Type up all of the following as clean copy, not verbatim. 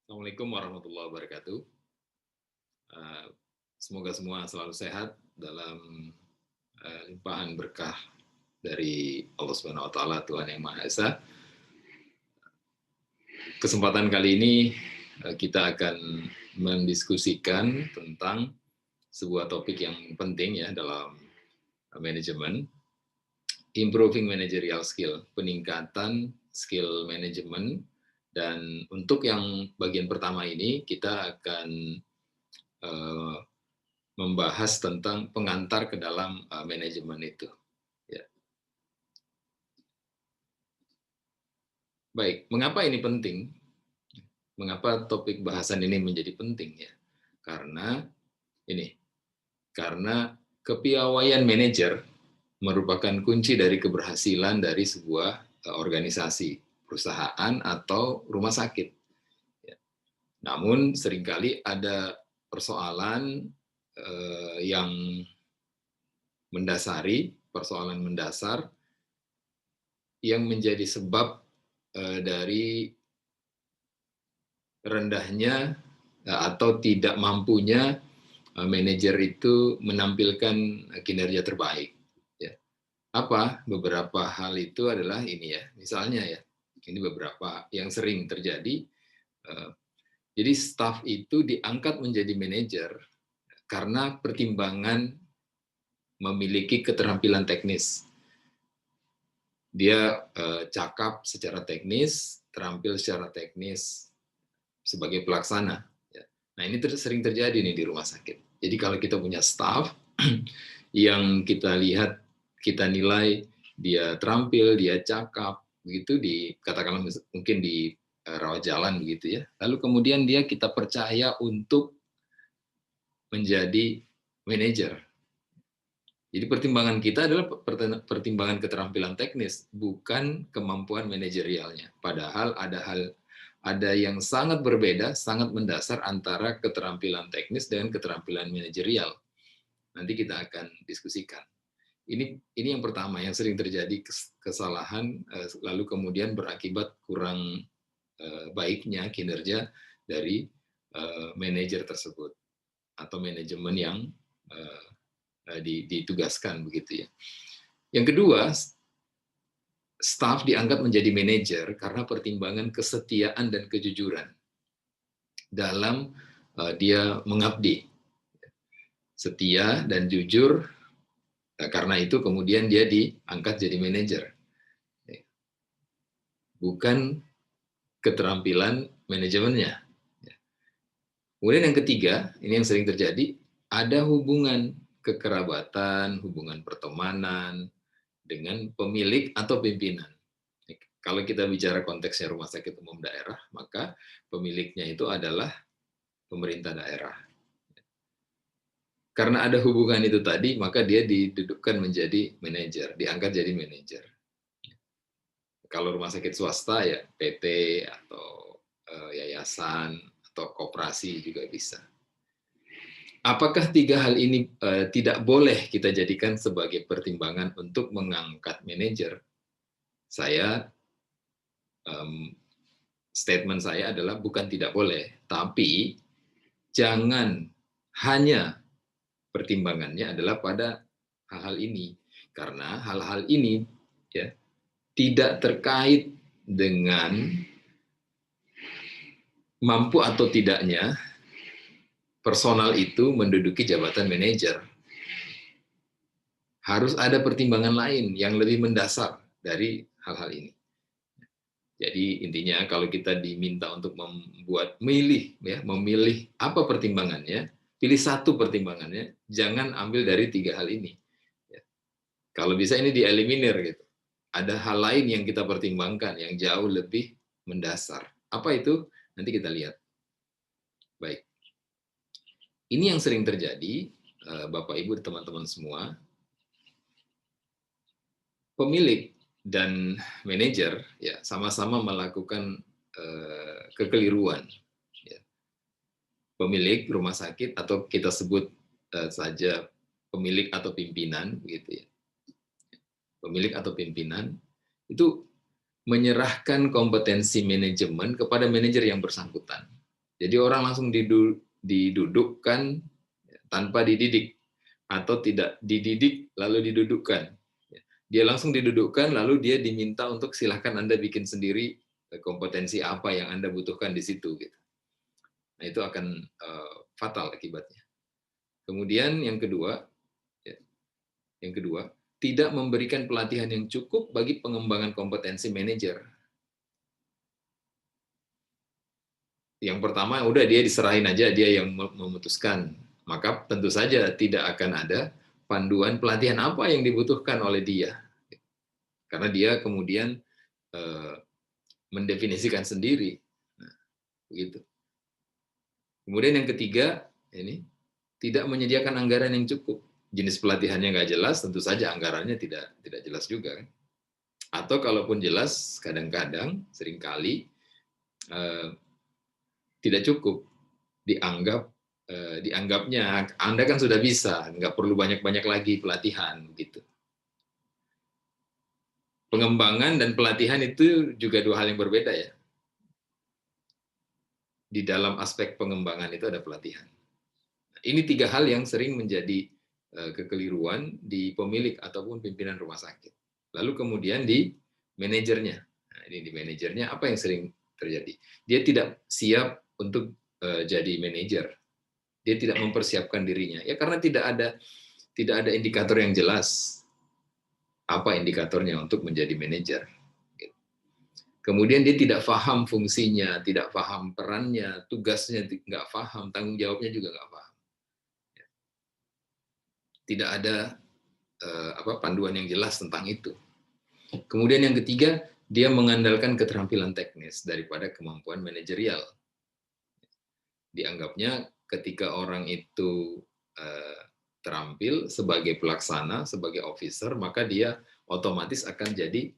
Assalamualaikum warahmatullahi wabarakatuh. Eh, Semoga semua selalu sehat dalam limpahan berkah dari Allah Subhanahu wa taala, Tuhan Yang Maha Esa. Kesempatan kali ini kita akan mendiskusikan tentang sebuah topik yang penting ya dalam manajemen, improving managerial skill, peningkatan skill manajemen. Dan untuk yang bagian pertama ini kita akan eh, membahas tentang pengantar ke dalam manajemen itu. Ya. Baik, mengapa ini penting? Mengapa topik bahasan ini menjadi penting ya? Karena ini, karena kepiawaian manajer merupakan kunci dari keberhasilan dari sebuah organisasi, perusahaan atau rumah sakit. Ya. Namun seringkali ada persoalan yang mendasari, persoalan mendasar yang menjadi sebab dari rendahnya atau tidak mampunya manajer itu menampilkan kinerja terbaik. Ya. Apa beberapa hal itu adalah ini ya, misalnya ya, ini beberapa yang sering terjadi. Jadi staff itu diangkat menjadi manajer karena pertimbangan memiliki keterampilan teknis. Dia cakap secara teknis, terampil secara teknis sebagai pelaksana. Ya. Nah ini sering terjadi nih di rumah sakit. Jadi kalau kita punya staff yang kita lihat, kita nilai dia terampil, dia cakap, begitu di katakanlah mungkin di rawat jalan begitu ya. Lalu kemudian dia kita percaya untuk menjadi manajer. Jadi pertimbangan kita adalah pertimbangan keterampilan teknis, bukan kemampuan manajerialnya. Padahal ada yang sangat berbeda, sangat mendasar antara keterampilan teknis dengan keterampilan manajerial. Nanti kita akan diskusikan. Ini yang pertama yang sering terjadi kesalahan, lalu kemudian berakibat kurang baiknya kinerja dari manajer tersebut atau manajemen yang ditugaskan begitu ya. Yang kedua, staf dianggap menjadi manajer karena pertimbangan kesetiaan dan kejujuran dalam dia mengabdi. Setia dan jujur, karena itu kemudian dia diangkat jadi manajer. Bukan keterampilan manajemennya. Kemudian yang ketiga, ini yang sering terjadi, ada hubungan kekerabatan, hubungan pertemanan dengan pemilik atau pimpinan. Kalau kita bicara konteksnya rumah sakit umum daerah, maka pemiliknya itu adalah pemerintah daerah. Karena ada hubungan itu tadi, maka dia didudukkan menjadi manajer, diangkat jadi manajer. Kalau rumah sakit swasta ya PT atau yayasan atau koperasi juga bisa. Apakah tiga hal ini tidak boleh kita jadikan sebagai pertimbangan untuk mengangkat manajer? Statement saya adalah bukan tidak boleh, tapi jangan hanya pertimbangannya adalah pada hal-hal ini, karena hal-hal ini ya tidak terkait dengan mampu atau tidaknya personal itu menduduki jabatan manajer. Harus ada pertimbangan lain yang lebih mendasar dari hal-hal ini. Jadi intinya kalau kita diminta untuk memilih apa pertimbangannya, pilih satu pertimbangannya, jangan ambil dari tiga hal ini. Ya. Kalau bisa ini dieliminir gitu. Ada hal lain yang kita pertimbangkan yang jauh lebih mendasar. Apa itu? Nanti kita lihat. Baik. Ini yang sering terjadi, Bapak Ibu, teman-teman semua. Pemilik dan manajer ya sama-sama melakukan kekeliruan. Ya. Pemilik rumah sakit atau kita sebut saja pemilik atau pimpinan, begitu ya. Pemilik atau pimpinan itu menyerahkan kompetensi manajemen kepada manajer yang bersangkutan. Jadi orang langsung didudukkan tanpa dididik, atau tidak dididik lalu didudukkan. Dia langsung didudukkan lalu dia diminta untuk silahkan Anda bikin sendiri kompetensi apa yang Anda butuhkan di situ. Gitu. Nah itu akan fatal akibatnya. Kemudian ya, yang kedua, tidak memberikan pelatihan yang cukup bagi pengembangan kompetensi manajer. Yang pertama, udah dia diserahin aja, dia yang memutuskan. Maka tentu saja tidak akan ada panduan pelatihan apa yang dibutuhkan oleh dia. Karena dia kemudian mendefinisikan sendiri. Nah, begitu. Kemudian yang ketiga, ini tidak menyediakan anggaran yang cukup. Jenis pelatihannya nggak jelas, tentu saja anggarannya tidak jelas juga. Kan? Atau kalaupun jelas, kadang-kadang, seringkali, tidak cukup. Dianggapnya Anda kan sudah bisa, nggak perlu banyak-banyak lagi pelatihan gitu. Pengembangan dan pelatihan itu juga dua hal yang berbeda ya. Di dalam aspek pengembangan itu ada pelatihan. Ini tiga hal yang sering menjadi kekeliruan di pemilik ataupun pimpinan rumah sakit. Lalu kemudian di manajernya. Nah, ini di manajernya apa yang sering terjadi? Dia tidak siap untuk jadi manajer. Dia tidak mempersiapkan dirinya. Ya karena tidak ada indikator yang jelas apa indikatornya untuk menjadi manajer. Kemudian dia tidak paham fungsinya, tidak paham perannya, tugasnya nggak paham, tanggung jawabnya juga nggak paham. Tidak ada panduan yang jelas tentang itu. Kemudian yang ketiga, dia mengandalkan keterampilan teknis daripada kemampuan manajerial. Dianggapnya ketika orang itu terampil sebagai pelaksana, sebagai officer, maka dia otomatis akan jadi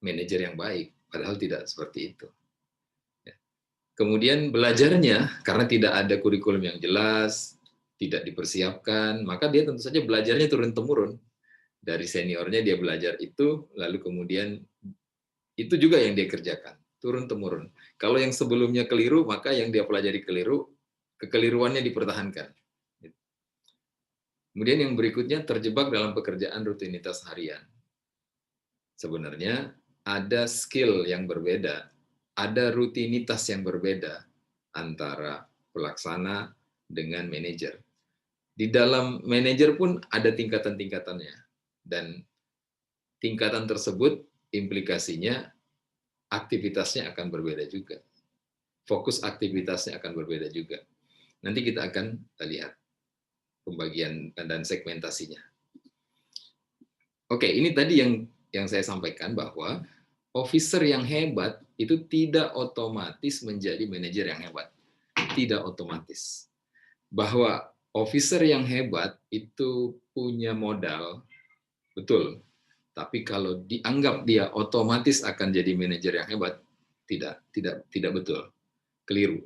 manajer yang baik. Padahal tidak seperti itu. Kemudian belajarnya, karena tidak ada kurikulum yang jelas, tidak dipersiapkan, maka dia tentu saja belajarnya turun-temurun. Dari seniornya dia belajar itu, lalu kemudian itu juga yang dia kerjakan, turun-temurun. Kalau yang sebelumnya keliru, maka yang dia pelajari keliru, kekeliruannya dipertahankan. Kemudian yang berikutnya terjebak dalam pekerjaan rutinitas harian. Sebenarnya ada skill yang berbeda, ada rutinitas yang berbeda antara pelaksana dengan manajer. Di dalam manajer pun ada tingkatan-tingkatannya. Dan tingkatan tersebut implikasinya aktivitasnya akan berbeda juga. Fokus aktivitasnya akan berbeda juga. Nanti kita akan lihat pembagian dan segmentasinya. Oke, ini tadi yang saya sampaikan bahwa officer yang hebat itu tidak otomatis menjadi manajer yang hebat. Tidak otomatis. Bahwa officer yang hebat itu punya modal, betul. Tapi kalau dianggap dia otomatis akan jadi manajer yang hebat, tidak betul. Keliru.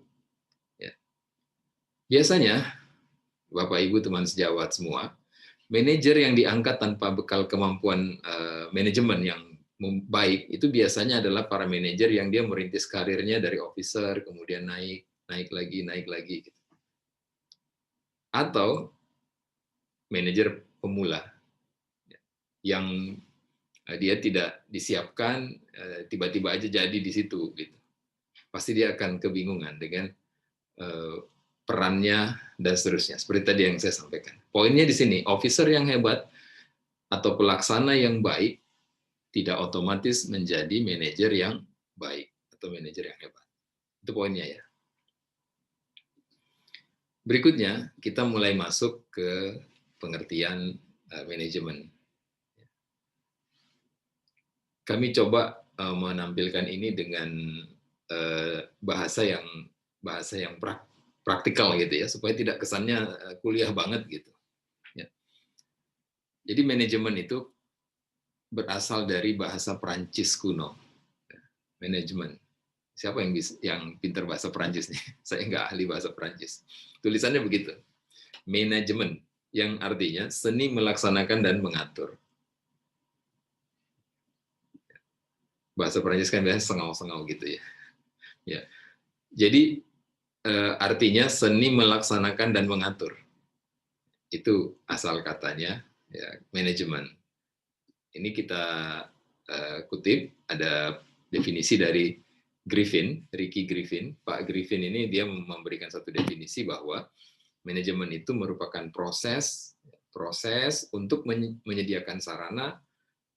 Ya. Biasanya, Bapak Ibu teman sejawat semua, manajer yang diangkat tanpa bekal kemampuan manajemen yang baik itu biasanya adalah para manajer yang dia merintis karirnya dari officer, kemudian naik lagi. Gitu. Atau manajer pemula yang dia tidak disiapkan, tiba-tiba aja jadi di situ. Gitu. Pasti dia akan kebingungan dengan perannya dan seterusnya. Seperti tadi yang saya sampaikan. Poinnya di sini, officer yang hebat atau pelaksana yang baik tidak otomatis menjadi manajer yang baik atau manajer yang hebat. Itu poinnya ya. Berikutnya, kita mulai masuk ke pengertian manajemen. Kami coba menampilkan ini dengan bahasa yang praktikal gitu ya, supaya tidak kesannya kuliah banget gitu. Ya. Jadi manajemen itu berasal dari bahasa Prancis kuno. Manajemen. Siapa yang pintar bahasa Prancis nih? Saya nggak ahli bahasa Prancis. Tulisannya begitu. Manajemen, yang artinya seni melaksanakan dan mengatur. Bahasa Prancis kan biasanya sengau-sengau gitu ya. Ya. Jadi artinya seni melaksanakan dan mengatur. Itu asal katanya, ya, manajemen. Ini kita kutip, ada definisi dari Griffin, Ricky Griffin. Pak Griffin ini dia memberikan satu definisi bahwa manajemen itu merupakan proses untuk menyediakan sarana,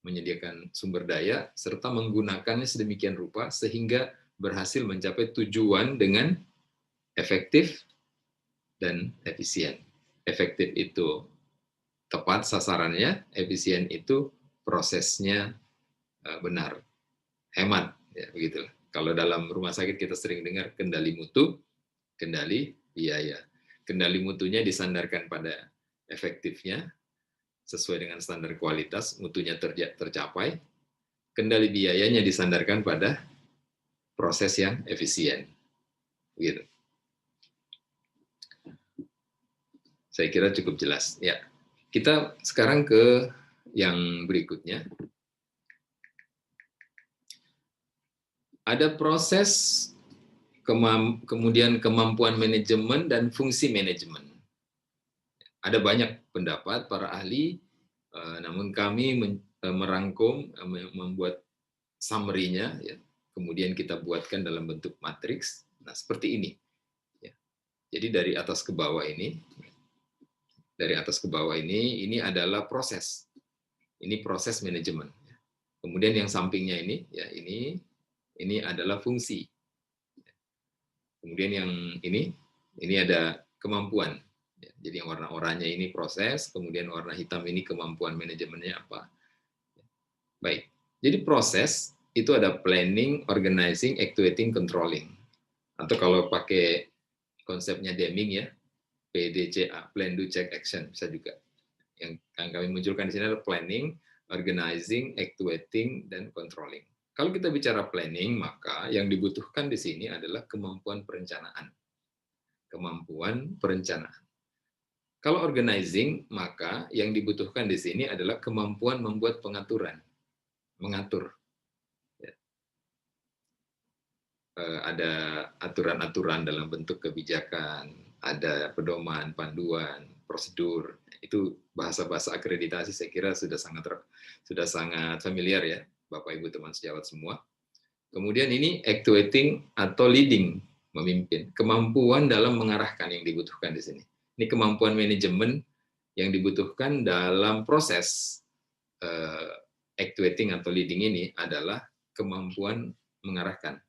menyediakan sumber daya, serta menggunakannya sedemikian rupa sehingga berhasil mencapai tujuan dengan efektif dan efisien. Efektif itu tepat sasarannya, efisien itu prosesnya benar, hemat, ya begitulah. Kalau dalam rumah sakit kita sering dengar kendali mutu, kendali biaya. Kendali mutunya disandarkan pada efektifnya, sesuai dengan standar kualitas, mutunya tercapai. Kendali biayanya disandarkan pada proses yang efisien. Begitu. Saya kira cukup jelas. Ya, kita sekarang ke yang berikutnya. Ada proses, kemudian kemampuan manajemen dan fungsi manajemen. Ada banyak pendapat para ahli, namun kami merangkum, membuat summary-nya, ya. Kemudian kita buatkan dalam bentuk matriks. Nah, seperti ini. Ya. Jadi dari atas ke bawah ini, ini adalah proses. Ini proses manajemen. Kemudian yang sampingnya ini, ya ini adalah fungsi. Kemudian yang ini ada kemampuan. Jadi yang warna oranye ini proses, kemudian warna hitam ini kemampuan manajemennya apa. Baik, jadi proses itu ada planning, organizing, actuating, controlling. Atau kalau pakai konsepnya Deming ya, PDCA, plan, do, check, action, bisa juga. Yang kami munculkan di sini adalah planning, organizing, actuating, dan controlling. Kalau kita bicara planning, maka yang dibutuhkan di sini adalah kemampuan perencanaan. Kemampuan perencanaan. Kalau organizing, maka yang dibutuhkan di sini adalah kemampuan membuat pengaturan, mengatur. Ada aturan-aturan dalam bentuk kebijakan, ada pedoman, panduan, prosedur. Itu bahasa-bahasa akreditasi saya kira sudah sangat familiar ya, Bapak Ibu teman sejawat semua. Kemudian ini actuating atau leading, memimpin, kemampuan dalam mengarahkan yang dibutuhkan di sini. Ini kemampuan manajemen yang dibutuhkan dalam proses actuating atau leading ini adalah kemampuan mengarahkan.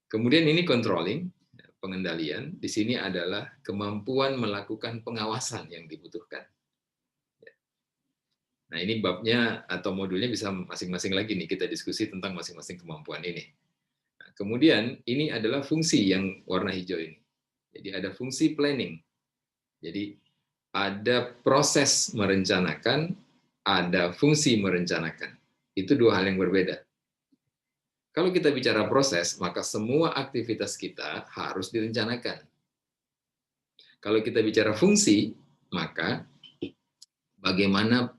Kemudian ini controlling, pengendalian. Di sini adalah kemampuan melakukan pengawasan yang dibutuhkan. Nah, ini babnya atau modulnya bisa masing-masing lagi nih, kita diskusi tentang masing-masing kemampuan ini. Nah, kemudian ini adalah fungsi yang warna hijau ini. Jadi ada fungsi planning. Jadi ada proses merencanakan, ada fungsi merencanakan. Itu dua hal yang berbeda. Kalau kita bicara proses, maka semua aktivitas kita harus direncanakan. Kalau kita bicara fungsi, maka bagaimana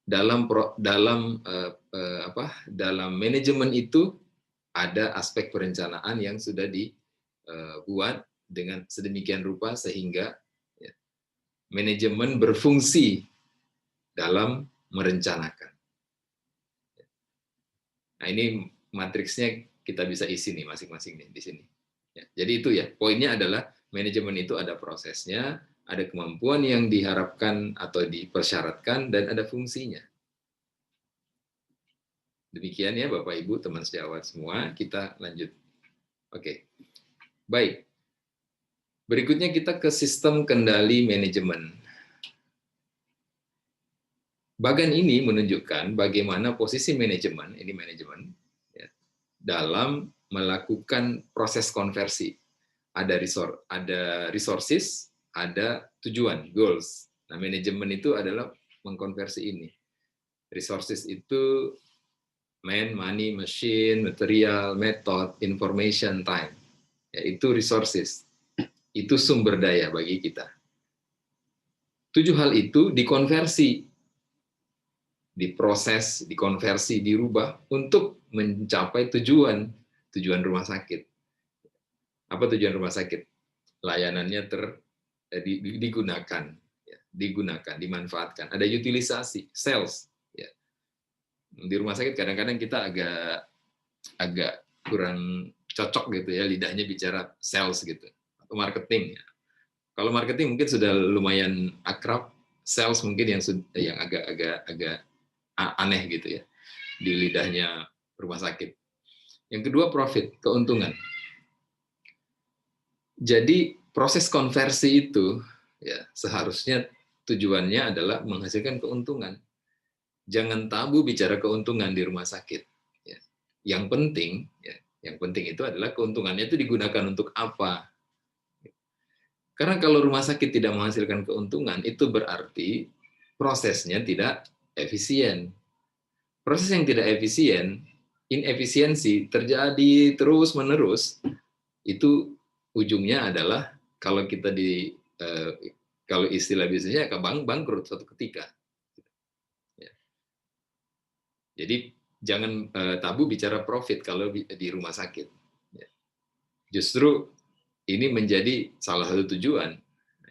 dalam manajemen itu ada aspek perencanaan yang sudah dibuat dengan sedemikian rupa sehingga manajemen berfungsi dalam merencanakan. Nah, ini matriksnya kita bisa isi nih masing-masing nih di sini. Ya, jadi itu ya, poinnya adalah manajemen itu ada prosesnya, ada kemampuan yang diharapkan atau dipersyaratkan, dan ada fungsinya. Demikian ya Bapak Ibu, teman sejawat semua, kita lanjut. Oke, baik. Berikutnya kita ke sistem kendali manajemen. Bagan ini menunjukkan bagaimana posisi manajemen, ini manajemen, ya, dalam melakukan proses konversi. Ada resources, ada tujuan, goals. Nah, manajemen itu adalah mengkonversi ini. Resources itu man, money, machine, material, method, information, time. Ya, itu resources. Itu sumber daya bagi kita. 7 hal itu dikonversi, diproses, dikonversi, dirubah untuk mencapai tujuan tujuan rumah sakit. Apa tujuan rumah sakit? Layanannya digunakan, ya, dimanfaatkan. Ada utilisasi, sales. Ya. Di rumah sakit kadang-kadang kita agak kurang cocok gitu ya, lidahnya bicara sales gitu, atau marketing. Kalau marketing mungkin sudah lumayan akrab, sales mungkin yang agak aneh gitu ya di lidahnya rumah sakit. Yang kedua profit, keuntungan. Jadi proses konversi itu ya seharusnya tujuannya adalah menghasilkan keuntungan. Jangan tabu bicara keuntungan di rumah sakit. Ya. Yang penting itu adalah keuntungannya itu digunakan untuk apa. Karena kalau rumah sakit tidak menghasilkan keuntungan, itu berarti prosesnya tidak efisien. Proses yang tidak efisien, inefisiensi terjadi terus-menerus, itu ujungnya adalah kalau kita kalau istilah bisnisnya bangkrut suatu ketika. Ya. Jadi jangan tabu bicara profit kalau di rumah sakit. Ya. Justru ini menjadi salah satu tujuan.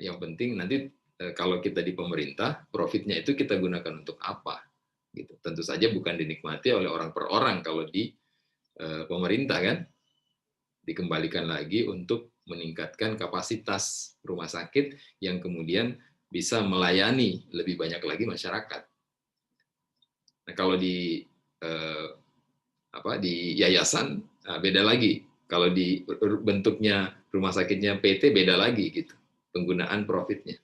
Yang penting nanti kalau kita di pemerintah, profitnya itu kita gunakan untuk apa? Gitu. Tentu saja bukan dinikmati oleh orang per orang kalau di pemerintah kan, dikembalikan lagi untuk meningkatkan kapasitas rumah sakit yang kemudian bisa melayani lebih banyak lagi masyarakat. Nah, kalau di yayasan beda lagi. Kalau di bentuknya rumah sakitnya PT beda lagi gitu penggunaan profitnya.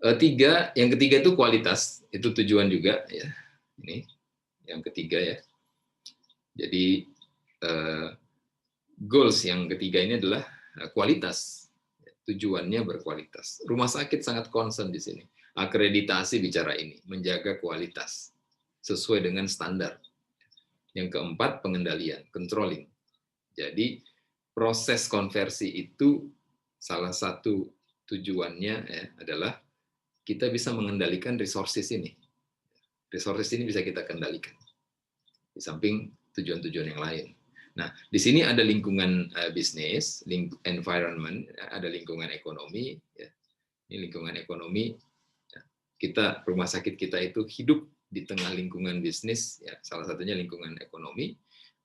Yang ketiga itu kualitas, itu tujuan juga ya. Ini yang ketiga ya. Jadi goals yang ketiga ini adalah kualitas. Tujuannya berkualitas. Rumah sakit sangat concern di sini. Akreditasi bicara ini, menjaga kualitas sesuai dengan standar. Yang keempat, pengendalian, controlling. Jadi proses konversi itu salah satu tujuannya ya, adalah kita bisa mengendalikan resources ini. Resources ini bisa kita kendalikan. Di samping tujuan-tujuan yang lain. Nah, di sini ada lingkungan bisnis, environment, ada lingkungan ekonomi. Ya. Ini lingkungan ekonomi. Ya. Rumah sakit kita itu hidup di tengah lingkungan bisnis. Ya. Salah satunya lingkungan ekonomi.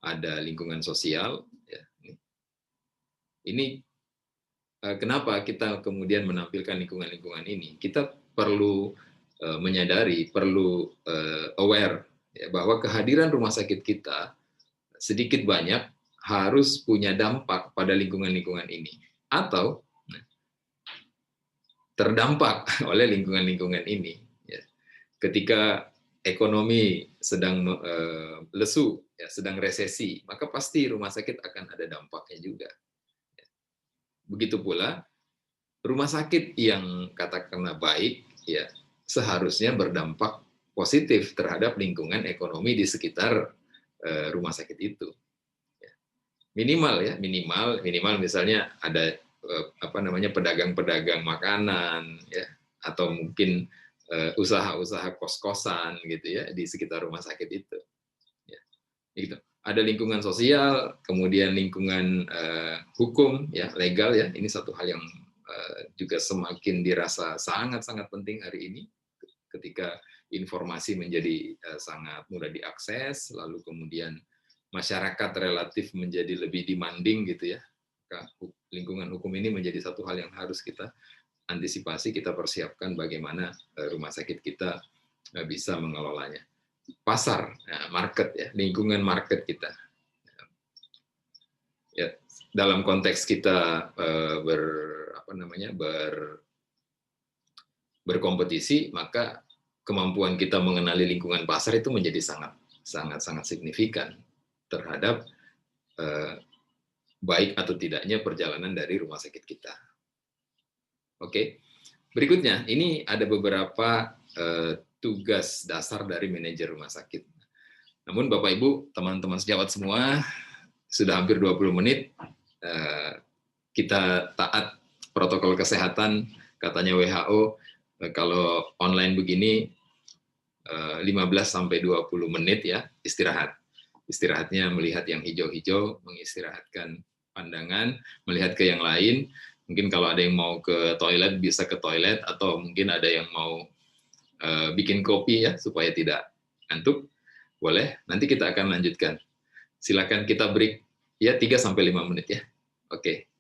Ada lingkungan sosial. Ya. Ini kenapa kita kemudian menampilkan lingkungan-lingkungan ini? Kita perlu menyadari, perlu aware ya, bahwa kehadiran rumah sakit kita sedikit banyak harus punya dampak pada lingkungan-lingkungan ini atau terdampak oleh lingkungan-lingkungan ini. Ya. Ketika ekonomi sedang lesu, ya, sedang resesi, maka pasti rumah sakit akan ada dampaknya juga. Begitu pula rumah sakit yang katakanlah baik, ya seharusnya berdampak positif terhadap lingkungan ekonomi di sekitar rumah sakit itu. Minimal misalnya ada pedagang-pedagang makanan ya, atau mungkin usaha-usaha kos-kosan gitu ya di sekitar rumah sakit itu ya, gitu. Ada lingkungan sosial, kemudian lingkungan hukum ya, legal ya, ini satu hal yang juga semakin dirasa sangat-sangat penting hari ini ketika informasi menjadi sangat mudah diakses, lalu kemudian masyarakat relatif menjadi lebih demanding gitu ya. Lingkungan hukum ini menjadi satu hal yang harus kita antisipasi, kita persiapkan bagaimana rumah sakit kita bisa mengelolanya. Pasar, market ya, lingkungan market kita. Ya, dalam konteks kita berkompetisi, maka kemampuan kita mengenali lingkungan pasar itu menjadi sangat signifikan terhadap baik atau tidaknya perjalanan dari rumah sakit kita. Oke, berikutnya ini ada beberapa tugas dasar dari manajer rumah sakit. Namun Bapak Ibu, teman-teman sejawat semua, sudah hampir 20 menit kita taat protokol kesehatan, katanya WHO, kalau online begini 15-20 menit ya istirahat. Istirahatnya melihat yang hijau-hijau, mengistirahatkan pandangan, melihat ke yang lain. Mungkin kalau ada yang mau ke toilet bisa ke toilet, atau mungkin ada yang mau bikin kopi ya supaya tidak ngantuk. Boleh, nanti kita akan lanjutkan. Silakan kita break ya 3 sampai 5 menit ya. Oke.